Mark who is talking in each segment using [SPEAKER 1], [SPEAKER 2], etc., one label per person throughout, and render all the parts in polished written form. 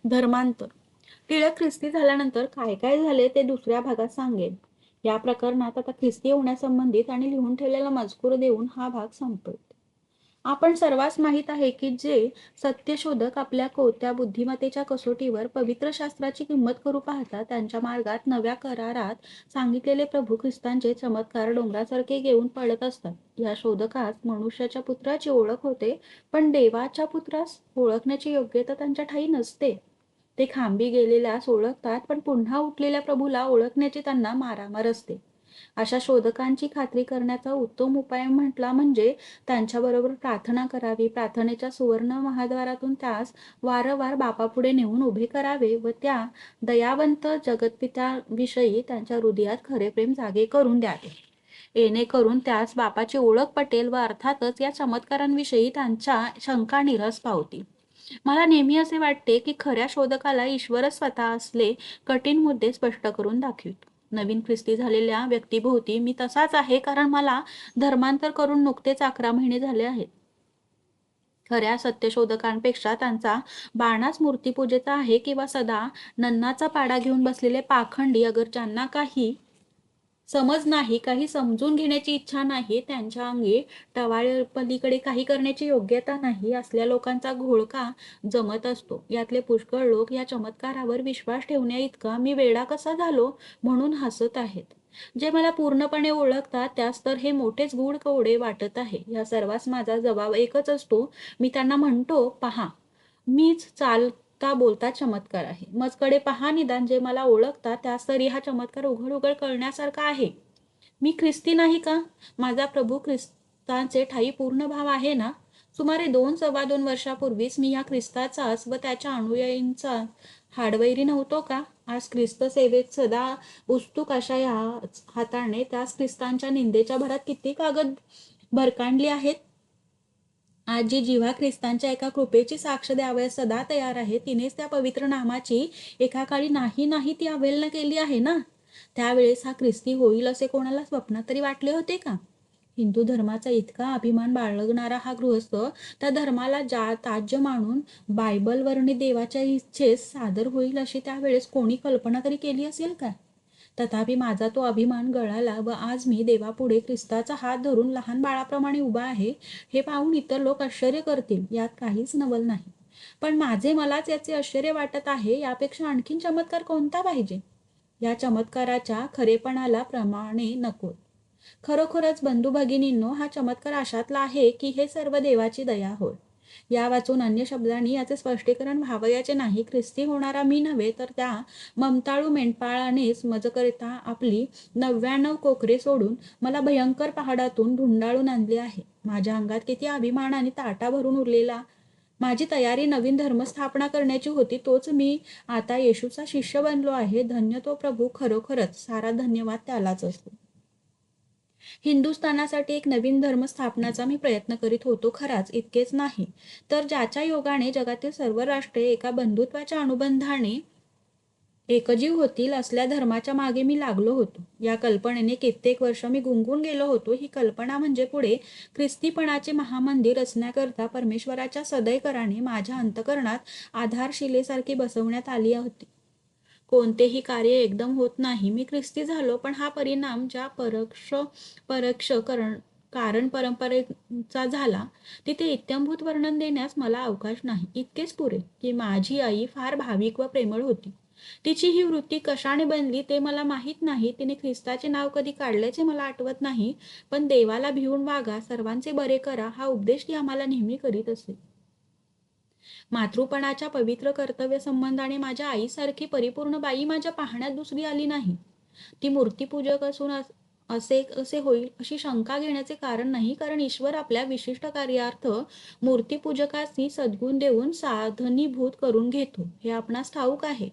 [SPEAKER 1] धर्मांतर. टिळक ख्रिस्ती झाल्यानंतर काय काय झाले ते दुसऱ्या भागात सांगेन. या प्रकरणात आता ख्रिस्ती होण्यासंबंधित आणि लिहून ठेवलेला मजकूर देऊन हा भाग संपतो. आपण सर्वांस माहीत आहे की जे सत्यशोधक आपल्या कोत्या बुद्धिमत्तेच्या कसोटीवर पवित्र शास्त्राची किंमत करू पाहतात, त्यांच्या मार्गात नव्या करारात सांगितलेले प्रभू ख्रिस्तांचे चमत्कार डोंगरासारखे घेऊन पडत असतात. या शोधकास मनुष्याच्या पुत्राची ओळख होते, पण देवाच्या पुत्रास ओळखण्याची योग्यता त्यांच्या ठायी नसते. ते खांबी गेलेल्यास ओळखतात, पण पुन्हा उठलेल्या प्रभूला ओळखण्याची त्यांना मारामार असते. अशा शोधकांची खात्री करण्याचा उत्तम उपाय म्हटला म्हणजे त्यांच्याबरोबर प्रार्थना करावी. प्रार्थनेच्या सुवर्ण महाद्वारातून त्यास वारंवार बापापुढे नेऊन उभे करावे व त्या दयावंत जगत्पित्याविषयी त्यांच्या हृदयात खरे प्रेम जागे करून द्यावे, येणेकरून त्यास बापाची ओळख पटेल व अर्थातच या चमत्कारांविषयी त्यांच्या शंका निरस पावतील. मला नेहमी असे वाटते की खऱ्या शोधकाला ईश्वरच स्वतः असले कठीण मुद्दे स्पष्ट करून दाखवितो. नवीन ख्रिस्ती झालेल्या व्यक्तीभोवती मी तसाच आहे, कारण मला धर्मांतर करून नुकतेच 11 महिने झाले आहेत. खऱ्या सत्यशोधकांपेक्षा त्यांचा बाणाच मूर्तीपूजेचा आहे किंवा सदा नन्नाचा पाडा घेऊन बसलेले पाखंडी, अगर ज्यांना काही समज नाही, काही समजून घेण्याची इच्छा नाही, त्यांच्या अंगी टवाळपलीकडे काही करण्याची योग्यता नाही, असल्या लोकांचा घोळका जमत असतो. यातले पुष्कळ लोक या चमत्कारावर विश्वास ठेवण्या इतका मी वेडा कसा झालो म्हणून हसत आहेत. जे मला पूर्णपणे ओळखतात त्यास तर हे मोठेच गूढ कोडे वाटत आहे. या सर्वांस माझा जबाब एकच असतो. मी त्यांना म्हणतो, पहा, मीच चालता बोलता चमत्कार आहे. मजकडे पहा निदान. जे मला ओळखतात त्यास तरी हा चमत्कार उघड उघड कळण्यासारखा आहे. मी ख्रिस्ती नाही का? माझा प्रभू ख्रिस्ताचे ठायी पूर्ण भाव आहे ना? सुमारे 2-2.25 वर्षापूर्वीच मी या ख्रिस्ताचाच व त्याच्या अनुयायींचा हाडवैरी नव्हतो का? आज ख्रिस्त सेवेत सदा उत्सुक अशा या हाताने त्यास ख्रिस्तांच्या निंदेच्या भरात किती कागद भरकांडली आहेत. आज जी जिव्हा ख्रिस्तांच्या एका कृपेची साक्ष द्यावयास सदा तयार आहे, तिनेच त्या पवित्र नामाची एका काळी नाही ती अवहेलना केली आहे ना? त्यावेळेस हा ख्रिस्ती होईल असे कोणाला स्वप्नात तरी वाटले होते का? हिंदू धर्माचा इतका अभिमान बाळगणारा हा गृहस्थ त्या धर्माला ताज्य मानून बायबलवर्णी देवाच्या इच्छेस सादर होईल अशी त्यावेळेस कोणी कल्पना तरी केली असेल का? तथापि माझा तो अभिमान गळाला व आज मी देवापुढे ख्रिस्ताचा हात धरून लहान बाळाप्रमाणे उभा आहे. हे पाहून इतर लोक आश्चर्य करतील, यात काहीच नवल नाही. पण मलाच याचे आश्चर्य वाटत आहे. यापेक्षा आणखीन चमत्कार कोणता पाहिजे? या चमत्काराच्या खरेपणाला प्रमाणे नको. खरोखरच बंधू भगिनींनो, हा चमत्कार अशातला आहे की हे सर्व देवाची दया होय. या वाचून अन्य शब्दांनी याचे स्पष्टीकरण व्हावयाचे नाही. ख्रिस्ती होणारा मी नव्हे, तर त्या ममताळू मेंढपाळानेच मजकरिता आपली 99 कोकरे सोडून मला भयंकर पहाडातून ढुंडाळून आणले आहे. माझ्या अंगात किती अभिमान आणि ताटा भरून उरलेला. माझी तयारी नवीन धर्मस्थापना करण्याची होती, तोच मी आता येशूचा शिष्य बनलो आहे. धन्य तो प्रभू, खरोखरच सारा धन्यवाद त्यालाच असतो. हिंदुस्थानासाठी एक नवीन धर्म स्थापनाचा मी प्रयत्न करीत होतो खराच, इतकेच नाही तर ज्याच्या योगाने जगातील सर्व राष्ट्रे एका बंधुत्वाच्या अनुबंधाने एकजीव होतील असल्या धर्माच्या मागे मी लागलो होतो. या कल्पनेने कित्येक वर्ष मी गुंगून गेलो होतो. ही कल्पना म्हणजे पुढे ख्रिस्तीपणाचे महामंदिर रचण्याकरता परमेश्वराच्या सदैकराने माझ्या अंतकरणात आधारशिलेसारखी बसवण्यात आली होती. कोणतेही कार्य एकदम होत नाही. मी ख्रिस्ती झालो, पण हा परिणाम ज्या परोक्ष कारण परंपरेचा झाला तिथे इत्थंभूत वर्णन देण्यास मला अवकाश नाही. इतकेच पुरे की माझी आई फार भाविक व प्रेमळ होती. तिची ही वृत्ती कशाने बनली ते मला माहीत नाही. तिने ख्रिस्ताचे नाव कधी काढल्याचे मला आठवत नाही, पण देवाला भिवून वागा, सर्वांचे बरे करा, हा उपदेश ती आम्हाला नेहमी करीत असे. मातृपणाच्या पवित्र कर्तव्य संबंधाने माझ्या आईसारखी परिपूर्ण बाई माझ्या पाहण्यात दुसरी आली नाही. ती मूर्तीपूजक असून असे होईल अशी शंका घेण्याचे कारण नाही, कारण ईश्वर आपल्या विशिष्ट कार्यार्थ मूर्तीपूजकाची सद्गुण देऊन साधनीभूत करून घेतो, हे आपणास ठाऊक आहे.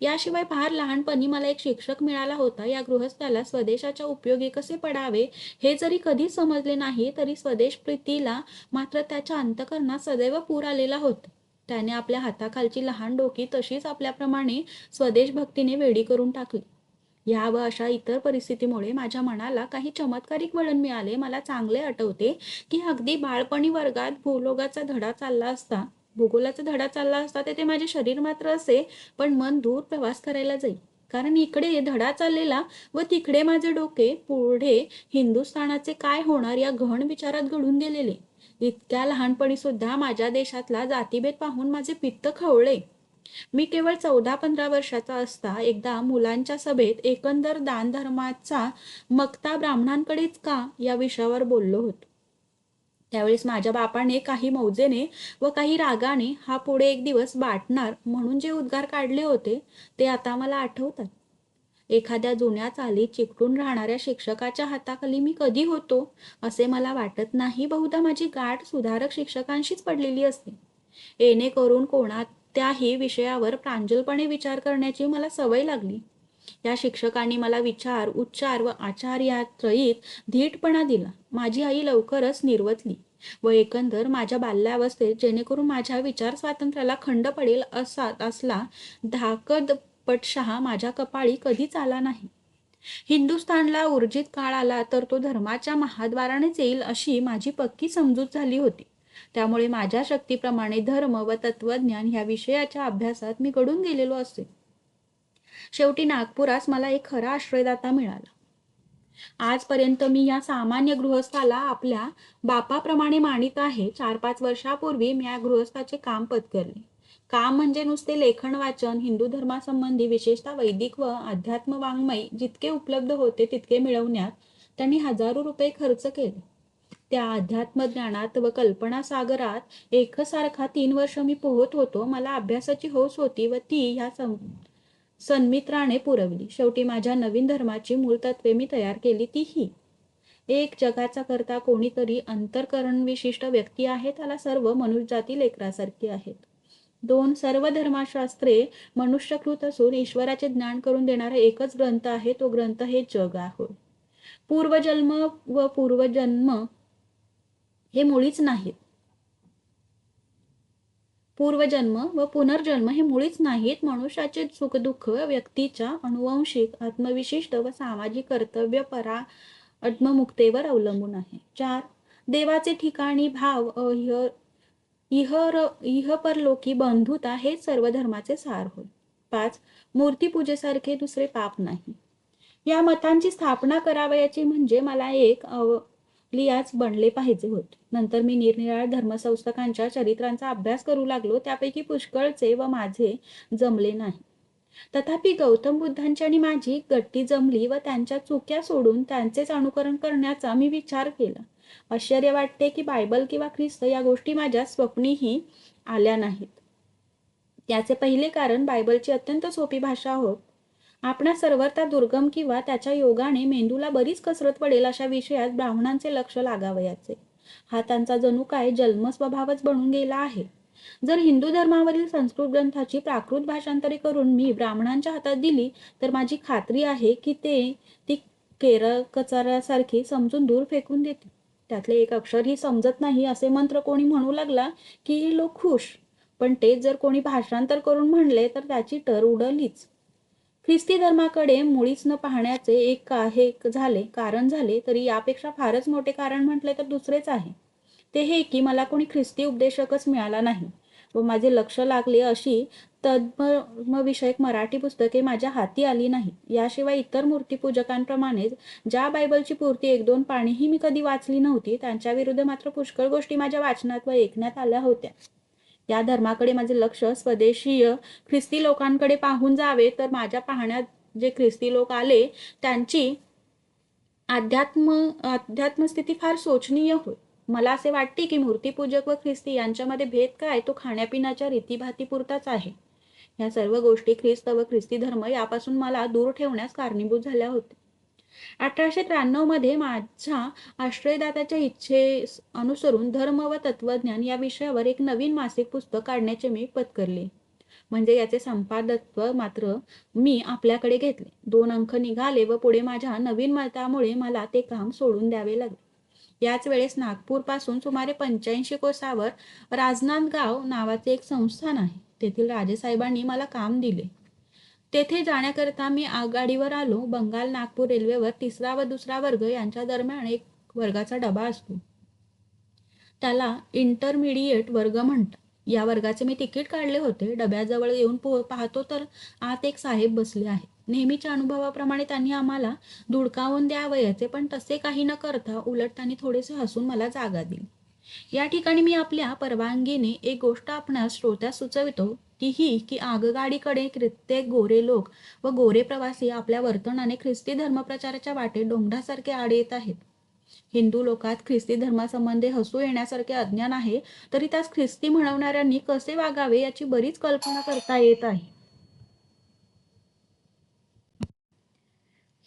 [SPEAKER 1] याशिवाय फार लहानपणी मला एक शिक्षक मिळाला होता. या गृहस्थाला स्वदेशाच्या उपयोगी कसे पडावे हे जरी कधी समजले नाही, तरी स्वदेश प्रीतीला मात्र त्याच्या अंतकरणात सदैव पूर आलेला होता. त्याने आपल्या हाताखालची लहान डोकी तशीच आपल्याप्रमाणे स्वदेश भक्तीने वेडी करून टाकली. या व अशा इतर परिस्थितीमुळे माझ्या मनाला काही चमत्कारिक वळण मिळाले. मला चांगले आठवते की अगदी बाळपणी वर्गात भूलोगाचा धडा चालला असता भूगोलाचा धडा चालला असता तेथे माझे शरीर मात्र असे, पण मन दूर प्रवास करायला जाई. कारण इकडे धडा चाललेला व तिकडे माझे डोके पुढे हिंदुस्थानाचे काय होणार या गहन विचारात घडून गेलेले. इतक्या लहानपणी सुद्धा माझ्या देशातला जातीभेद पाहून माझे पित्त खवळे. मी केवळ 14-15 वर्षाचा असता एकदा मुलांच्या सभेत एकंदर दानधर्माचा मक्ता ब्राह्मणांकडेच का या विषयावर बोललो होतो. त्यावेळेस माझ्या बापाने काही मौजेने व काही रागाने हा पुढे एक दिवस बाटणार म्हणून जे उद्गार काढले होते ते आता मला आठवतात. एखाद्या जुन्या चालीत चिकटून राहणाऱ्या शिक्षकाच्या हाताखाली मी कधी होतो असे मला वाटत नाही. बहुधा माझी गाठ सुधारक शिक्षकांशीच पडलेली असते. येणेकरून कोणत्याही विषयावर प्रांजलपणे विचार करण्याची मला सवय लागली. या शिक्षकांनी मला विचार, उच्चार व आचार या त्रयीत धीटपणा दिला. माझी आई लवकरच निर्वतली व एकंदर माझ्या बाल्यावस्थेत जेणेकरून माझ्या विचार स्वातंत्र्याला खंड पडेल असा असला धाकदपटशहा माझ्या कपाळी कधीच आला नाही. हिंदुस्थानला ऊर्जित काळ आला तर तो धर्माच्या महाद्वारानेच येईल अशी माझी पक्की समजूत झाली होती. त्यामुळे माझ्या शक्तीप्रमाणे धर्म व तत्वज्ञान ह्या विषयाच्या अभ्यासात मी गढून गेलेलो असे. शेवटी नागपुरास मला एक खरा आश्रयदाता मिळाला. आजपर्यंत मी या सामान्य गृहस्थाला आपल्या बापाप्रमाणे मानित आहे. 4-5 वर्षापूर्वी मी या गृहस्थाचे काम पत्करले. काम म्हणजे नुसते लेखन वाचन. हिंदू धर्मासंबंधी विशेषतः वैदिक व अध्यात्म वाङ्मय जितके उपलब्ध होते तितके मिळवण्यात त्यांनी हजारो रुपये खर्च केले. त्या अध्यात्म ज्ञानात व कल्पनासागरात एकसारखा 3 वर्ष मी पोहत होतो. मला अभ्यासाची हौस होती व ती ह्या सन्मित्राने पुरवली. शेवटी माझ्या नवीन धर्माची मूलतत्वे मी तयार केली. ती ही एक जगाचा करता कोणीतरी अंतःकरण विशिष्ट व्यक्ती आहे. त्याला सर्व मनुष्यजाती लेकरासारखी आहेत. 2 सर्व धर्मशास्त्रे मनुष्यकृत असून ईश्वराचे ज्ञान करून देणारा एकच ग्रंथ आहे. तो ग्रंथ हे जग आहे. पूर्वजन्म व पूर्वजन्म हे मुळीच नाहीत. पूर्वजन्म व पुनर्जन्म हे मुळीच नाहीत. मनुष्याचे सुखदुःख व्यक्तीच्या अनुवंशिक, आत्मविशिष्ट व सामाजिक कर्तव्य आत्ममुक्तेवर अवलंबून आहे. 4 देवाचे ठिकाणी भाव इहपरलोकी बंधुता हेच सर्व धर्माचे सार होय. 5 मूर्तीपूजेसारखे दुसरे पाप नाही. या मतांची स्थापना करावयाची म्हणजे मला एक लियाच बनले पाहिजे होते. नंतर मी निरनिराळ्या धर्मसंस्थकांच्या चरित्रांचा अभ्यास करू लागलो. त्यापैकी पुष्कळचे व माझे जमले नाही. तथापि गौतम बुद्धांची आणि माझी गट्टी जमली व त्यांच्या चुक्या सोडून त्यांचेच अनुकरण करण्याचा मी विचार केला. आश्चर्य वाटते की बायबल किंवा ख्रिस्त या गोष्टी माझ्या स्वप्नीही आल्या नाहीत. त्याचे पहिले कारण बायबलची अत्यंत सोपी भाषा होत. आपणा सर्वथा दुर्गम किंवा त्याच्या योगाने मेंदूला बरीच कसरत पडेल अशा विषयात ब्राह्मणांचे लक्ष लागावयाचे. हा त्यांचा जणू काय जन्म स्वभावच बनून गेला आहे. जर हिंदू धर्मावरील संस्कृत ग्रंथाची प्राकृत भाषांतरे करून मी ब्राह्मणांच्या हातात दिली तर माझी खात्री आहे की ते ती केरकचऱ्यासारखी समजून दूर फेकून देतील. त्यातले एक अक्षरही समजत नाही असे मंत्र कोणी म्हणू लागला की हे लोक खुश. पण तेच जर कोणी भाषांतर करून म्हणले तर त्याची टर उडलीच. ख्रिस्ती धर्माकडे मुळीच न पाहण्याचे एक कारण झाले तरी यापेक्षा फारच मोठे कारण म्हटले तर दुसरेच आहे. ते हे की मला कोणी ख्रिस्ती उपदेशकच मिळाला नाही व माझे लक्ष लागले अशी तद्धर्मविषयक मराठी पुस्तके माझ्या हाती आली नाही. याशिवाय इतर मूर्तीपूजकांप्रमाणेच ज्या बायबलची पुरती 1-2 पानेही मी कधी वाचली नव्हती त्यांच्या विरुद्ध मात्र पुष्कळ गोष्टी माझ्या वाचनात व ऐकण्यात आल्या होत्या. या धर्माकडे माझे लक्ष स्वदेशीय ख्रिस्ती लोकांकडे पाहून जावे तर माझ्या पाहण्यात जे ख्रिस्ती लोक आले त्यांची अध्यात्मस्थिती फार शोचनीय होय. मला असे वाटते की मूर्तीपूजक व ख्रिस्ती यांच्यामध्ये भेद काय तो खाण्यापिण्याच्या रीतीभातीपुरताच आहे. या सर्व गोष्टी ख्रिस्त व ख्रिस्ती धर्म यापासून मला दूर ठेवण्यास कारणीभूत झाल्या होत्या. 1893 मध्ये माझ्या आश्रयदात्याच्या इच्छे अनुसरून धर्म व तत्वज्ञान या विषयावर एक नवीन मासिक पुस्तक काढण्याचे मी पत्करले. म्हणजे याचे संपादकत्व मात्र मी आपल्याकडे घेतले. 2 अंक निघाले व पुढे माझ्या नवीन मतामुळे मला ते काम सोडून द्यावे लागले. याच वेळेस नागपूर पासून सुमारे 85 कोसावर राजनांदगाव नावाचे एक संस्थान आहे. तेथील राजेसाहेबांनी मला काम दिले. तेथे जाण्याकरता मी आगगाडीवर आलो. बंगाल नागपूर रेल्वेवर 3रा व 2रा वर्ग यांच्या दरम्यान एक वर्गाचा डबा असतो. त्याला इंटरमिडिएट वर्ग म्हणतात. या वर्गाचे मी तिकीट काढले होते. डब्याजवळ येऊन पाहतो तर आत एक साहेब बसले आहेत. नेहमीच्या अनुभवाप्रमाणे त्यांनी आम्हाला धुडकावून द्यावयाचे, पण तसे काही न करता उलट त्यांनी थोडेसे हसून मला जागा दिली. या ठिकाणी मी आपल्या परवानगीने एक गोष्ट आपणास श्रोत्यास सुचवितो, ती ही की आगगाडीकडे कित्येक गोरे लोक व गोरे प्रवासी आपल्या वर्तनाने ख्रिस्ती धर्मप्रचाराच्या वाटेत डोंगरासारखे आड येत आहेत. हिंदू लोकात ख्रिस्ती धर्मासंबंधी हसू येण्यासारखे अज्ञान आहे, तरी त्यास ख्रिस्ती म्हणवणाऱ्यांनी कसे वागावे याची बरीच कल्पना करता येत आहे.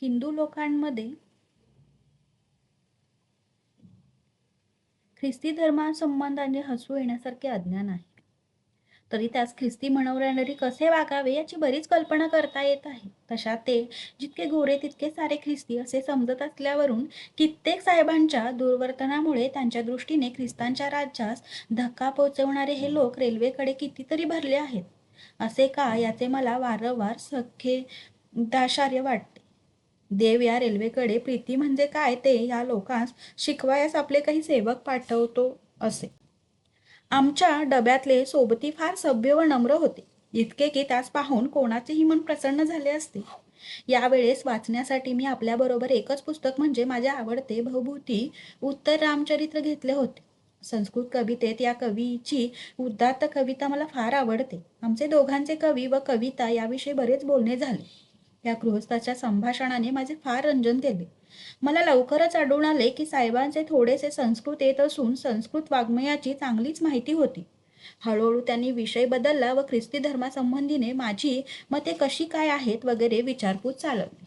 [SPEAKER 1] हिंदू लोकांमध्ये ख्रिस्ती धर्मासंबंधाने हसू येण्यासारखे अज्ञान आहे, तरी त्यास ख्रिस्ती म्हणवणारी कसे वागावे याची बरीच कल्पना करता येत आहे. तशा ते जितके गोरे तितके सारे ख्रिस्ती असे समजत असल्यावरून कित्येक साहेबांच्या दुर्वर्तनामुळे त्यांच्या दृष्टीने ख्रिस्तांच्या राज्यास धक्का पोहोचवणारे हे लोक रेल्वेकडे कितीतरी भरले आहेत. असे का, याचे मला वारंवार सखेदाश्चर्य वाटते. देव या रेल्वेकडे प्रीती म्हणजे काय ते या लोकांस शिकवायस आपले काही सेवक पाठवतो असे. आमच्या डब्यातले सोबती फार सभ्य व नम्र होते, इतके की त्यास पाहून कोणाचेही मन प्रसन्न झाले असते. यावेळेस वाचण्यासाठी मी आपल्याबरोबर एकच पुस्तक म्हणजे माझे आवडते भवभूती उत्तर रामचरित्र घेतले होते. संस्कृत कवितेत या कवीची उदात्त कविता मला फार आवडते. आमचे दोघांचे कवी व कविता याविषयी बरेच बोलणे झाले. या गृहस्थाच्या संभाषणाने माझे फार रंजन केले. मला लवकरच आढळून आले की साहेबांचे थोडेसे संस्कृत येत असून संस्कृत वाङ्मयाची चांगलीच माहिती होती. हळूहळू त्यांनी विषय बदलला व ख्रिस्ती धर्मासंबंधीने माझी मते कशी काय आहेत वगैरे विचारपूस चालवली.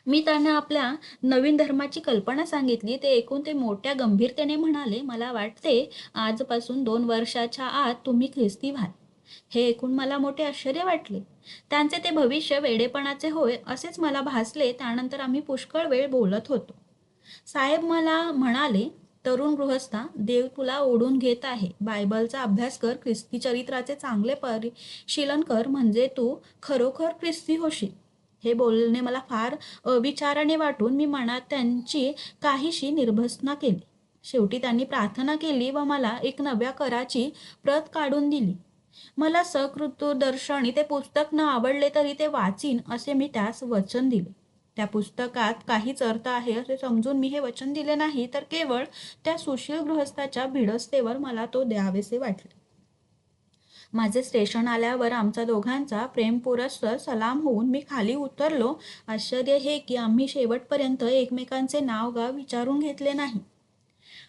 [SPEAKER 1] मी त्यांना आपल्या नवीन धर्माची कल्पना सांगितली. ते ऐकून ते मोठ्या गंभीरतेने म्हणाले, मला वाटते आजपासून 2 वर्षाच्या आत तुम्ही ख्रिस्ती व्हाल. हे ऐकून मला मोठे आश्चर्य वाटले. त्यांचे ते भविष्य वेडेपणाचे होय असेच मला भासले. त्यानंतर आम्ही पुष्कळ वेळ बोलत होतो. साहेब मला म्हणाले, तरुण गृहस्था, देव तुला ओढून घेत आहे. बायबलचा अभ्यास कर, ख्रिस्ती चरित्राचे चांगले परिशीलन कर, म्हणजे तू खरोखर ख्रिस्ती होशील. हे बोलणे मला फार अविचाराने वाटून मी मनात त्यांची काहीशी निर्भसना केली. शेवटी त्यांनी प्रार्थना केली व मला एक नव्या कराची प्रत काढून दिली. मला सकृतदर्शनी ते पुस्तक न आवडले तरी ते वाचीन असे मी त्यास वचन दिले. त्या पुस्तकात काहीच अर्थ आहे असे समजून मी हे वचन दिले नाही, तर केवळ त्या सुशील गृहस्थाच्या भिडस्तेवर मला तो द्यावेसे वाटले. माझे स्टेशन आल्यावर आमचा दोघांचा प्रेमपुरस्सर सलाम होऊन मी खाली उतरलो. आश्चर्य हे की आम्ही शेवटपर्यंत एकमेकांचे नाव गाव विचारून घेतले नाही.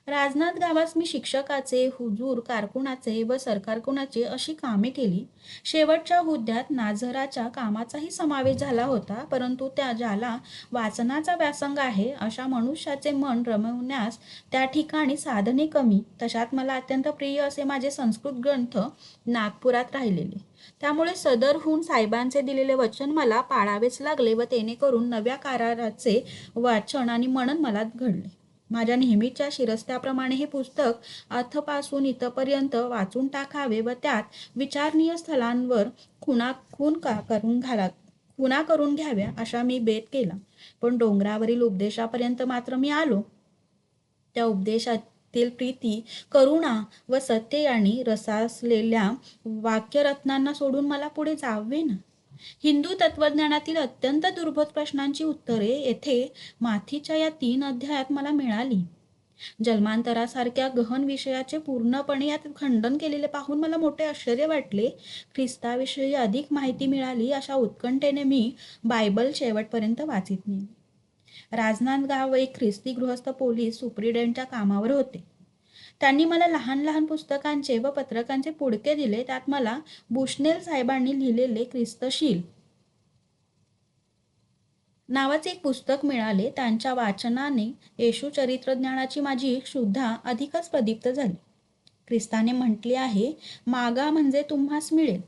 [SPEAKER 1] राजनाथ गावास मी शिक्षकाचे, हुजूर कारकुनाचे व सरकारकुनाचे अशी कामे केली. शेवटच्या हुद्द्यात नाझराच्या कामाचाही समावेश झाला होता, परंतु ज्याला वाचनाचा व्यासंग आहे अशा मनुष्याचे मन रमवण्यास त्या ठिकाणी साधने कमी. तशात मला अत्यंत प्रिय असे माझे संस्कृत ग्रंथ नागपुरात राहिलेले. त्यामुळे सदरहून साहेबांचे दिलेले वचन मला पाळावेच लागले व तेणे करून नव्या कराराचे वाचन आणि मनन मला घडले. माझ्या नेहमीच्या शिरस्त्याप्रमाणे हे पुस्तक अथपासून इथपर्यंत वाचून टाकावे व त्यात विचारणीय स्थलांवर खुणा करून घ्याव्या अशा मी बेत केला. पण डोंगरावरील उपदेशापर्यंत मात्र मी आलो. त्या उपदेशातील प्रीती, करुणा व सत्य यांनी रसासलेल्या वाक्यरत्नांना सोडून मला पुढे जावे ना. हिंदू तत्वज्ञानातील अत्यंत दुर्बोध प्रश्नांची उत्तरे येथे माथीच्या या 3 अध्यायात मला मिळाली. जन्मांतरासारख्या गहन विषयाचे पूर्णपणे यात खंडन केलेले पाहून मला मोठे आश्चर्य वाटले. ख्रिस्ताविषयी अधिक माहिती मिळाली अशा उत्कंठेने मी बायबल शेवटपर्यंत वाचित नेली. राजनांद गाव एक ख्रिस्ती गृहस्थ पोलीस सुप्रिटेंडंटच्या कामावर होते. त्यांनी मला लहान लहान पुस्तकांचे व पत्रकांचे पुडके दिले. त्यात मला बुशनेल साहेबांनी लिहिलेले ख्रिस्तशील नावाचे एक पुस्तक मिळाले. त्यांच्या वाचनाने येशू चरित्रज्ञानाची माझी क्षुधा अधिकच प्रदीप्त झाली. ख्रिस्ताने म्हटले आहे, मागा म्हणजे तुम्हास मिळेल.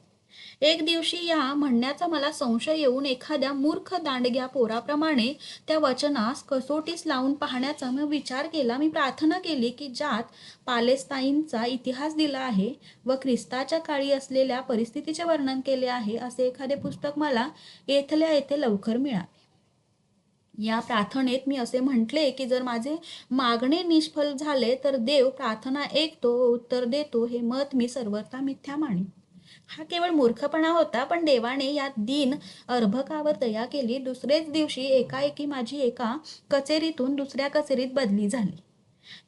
[SPEAKER 1] एक दिवशी या म्हणण्याचा मला संशय येऊन एखाद्या मूर्ख दांडग्या पोराप्रमाणे त्या वचनास कसोटीस लावून पाहण्याचा मी विचार केला. मी प्रार्थना केली की ज्यात पालेस्ताईनचा इतिहास दिला आहे व ख्रिस्ताच्या काळी असलेल्या परिस्थितीचे वर्णन केले आहे असे एखादे पुस्तक मला येथल्या येथे लवकर मिळावे. या प्रार्थनेत मी असे म्हटले की जर माझे मागणे निष्फळ झाले तर देव प्रार्थना ऐकतो व उत्तर देतो, हे मत मी सर्वथा मिथ्या मानेन. हा केवळ मूर्खपणा होता, पण देवाने या दीन अर्भकावर दया केली. दुसरेच दिवशी एकाएकी माझी एका कचेरीतून दुसऱ्या कचेरीत बदली झाली.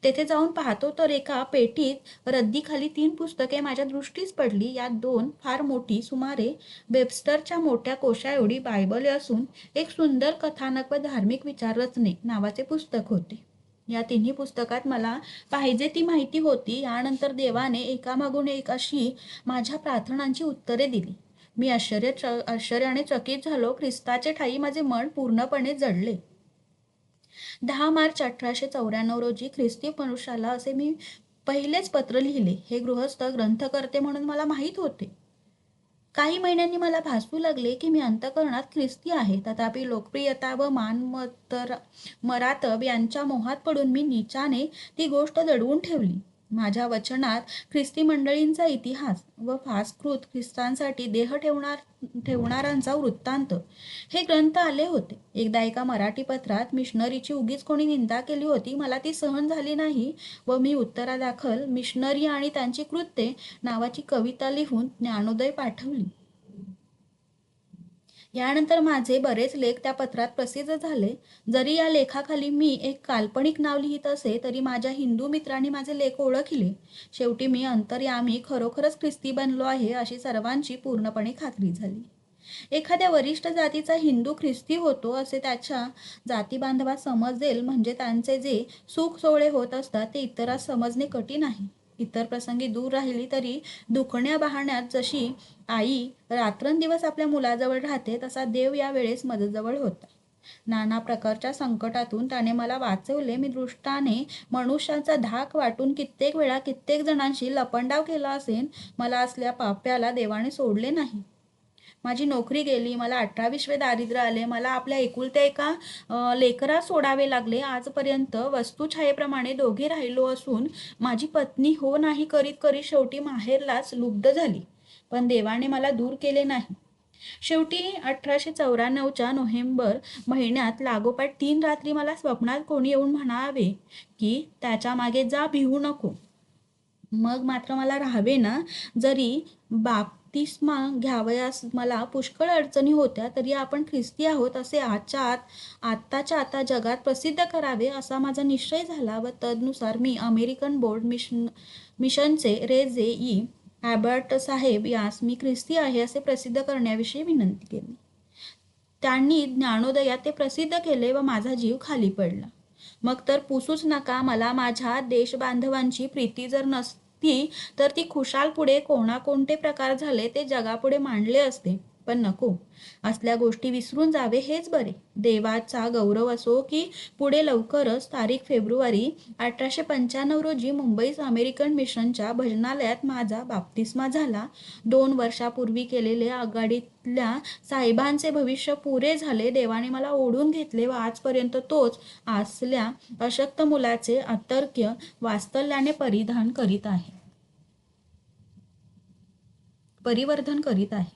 [SPEAKER 1] तेथे जाऊन पाहतो तर एका पेटीत रद्दीखाली 3 पुस्तके माझ्या दृष्टीस पडली. यात 2 फार मोठी, सुमारे वेबस्टरच्या मोठ्या कोशाएवढी बायबल असून एक सुंदर कथानक व धार्मिक विचार रचणे नावाचे पुस्तक होते. या तिन्ही पुस्तकात मला पाहिजे ती माहिती होती. यानंतर देवाने एकामागून एक अशी माझ्या प्रार्थनांची उत्तरे दिली. मी आश्चर्याने चकित झालो. ख्रिस्ताचे ठायी माझे मन पूर्णपणे जडले. 10 मार्च 1894 रोजी ख्रिस्ती मनुष्याला असे मी पहिलेच पत्र लिहिले. हे गृहस्थ ग्रंथकर्ते म्हणून मला माहीत होते. काही महिन्यांनी मला भासू लागले की मी अंतःकरणात ख्रिस्ती आहे. तथापि लोकप्रियता व मरातब यांच्या मोहात पडून मी नीचाने ती गोष्ट दडवून ठेवली. माझ्या वचनात ख्रिस्ती मंडळींचा इतिहास व फासकृत ख्रिस्तांसाठी देह ठेवणाऱ्यांचा वृत्तांत हे ग्रंथ आले होते. एकदा एका मराठी पत्रात मिशनरीची उगीच कोणी निंदा केली होती. मला ती सहन झाली नाही व मी उत्तरादाखल मिशनरी आणि त्यांची कृत्ये नावाची कविता लिहून ज्ञानोदय पाठवली. यानंतर माझे बरेच लेख त्या पत्रात प्रसिद्ध झाले. जरी या लेखाखाली मी एक काल्पनिक नाव लिहित असे तरी माझ्या हिंदू मित्रांनी माझे लेख ओळखले. शेवटी मी अंतर्यामी खरोखरच ख्रिस्ती बनलो आहे अशी सर्वांची पूर्णपणे खात्री झाली. एखाद्या वरिष्ठ जातीचा हिंदू ख्रिस्ती होतो असे त्याच्या जातीबांधवात समजेल, म्हणजे त्यांचे जे सुख सोहळे होत असतात ते इतरांस समजणे कठीण आहे. इतर प्रसंगी दूर राहिली तरी दुखण्या बहाण्यात जशी आई रात्रंदिवस आपल्या मुलाजवळ राहते, तसा देव या वेळेस माझ्याजवळ होता. नाना प्रकारच्या संकटातून त्याने मला वाचवले. मी दृष्टाने मनुष्याचा धाक वाटून कित्येक वेळा कित्येक जणांशी लपंडाव केला असेल. मला असल्या पाप्याला देवाने सोडले नाही. माझी नोकरी गेली. मला 18वे दारिद्र्य आले. मला आपल्या एकुलत्या एका लेकरास सोडावे लागले. आजपर्यंत वस्तुछायेप्रमाणे दोघे राहिलो असून माझी पत्नी हो नाही करीत करीत शेवटी माहेरलाच लुब्ध झाली. पण देवाने मला दूर केले नाही. शेवटी 1894च्या नोव्हेंबर महिन्यात लागोपाठ 3 रात्री मला स्वप्नात कोणी येऊन म्हणावे की त्याच्या मागे जा, भिवू नको. मग मात्र मला राहावे ना. जरी बाप्तिस्मा घ्यावयास मला पुष्कळ अडचणी होत्या, तरी आपण ख्रिस्ती आहोत असे आत्ताच्या आता जगात प्रसिद्ध करावे असा माझा निश्चय झाला व तदनुसार मी अमेरिकन बोर्ड मिशनचे रेजे ई ॲबर्ट साहेब यास मी ख्रिस्ती आहे असे प्रसिद्ध करण्याविषयी विनंती केली. त्यांनी ज्ञानोदयात ते प्रसिद्ध केले व माझा जीव खाली पडला. मग तर पुसूच नका. मला माझ्या देशबांधवांची प्रीती जर नसती तर ती खुशाल पुढे कोणाकोणते प्रकार झाले ते जगापुढे मांडले असते. पण नको, असल्या गोष्टी विसरून जावे हेच बरे. देवाचा गौरव असो की पुढे लवकरच तारीख फेब्रुवारी 1895 रोजी मुंबईत अमेरिकन मिशनच्या भजनालयात माझा बाप्तिस्मा झाला. 2 वर्षापूर्वी केलेले आघाडीतल्या साहेबांचे भविष्य पुरे झाले. देवाने मला ओढून घेतले व आजपर्यंत तोच असल्या अशक्त मुलाचे अतर्क्य वात्सल्याने परिवर्धन करीत आहे.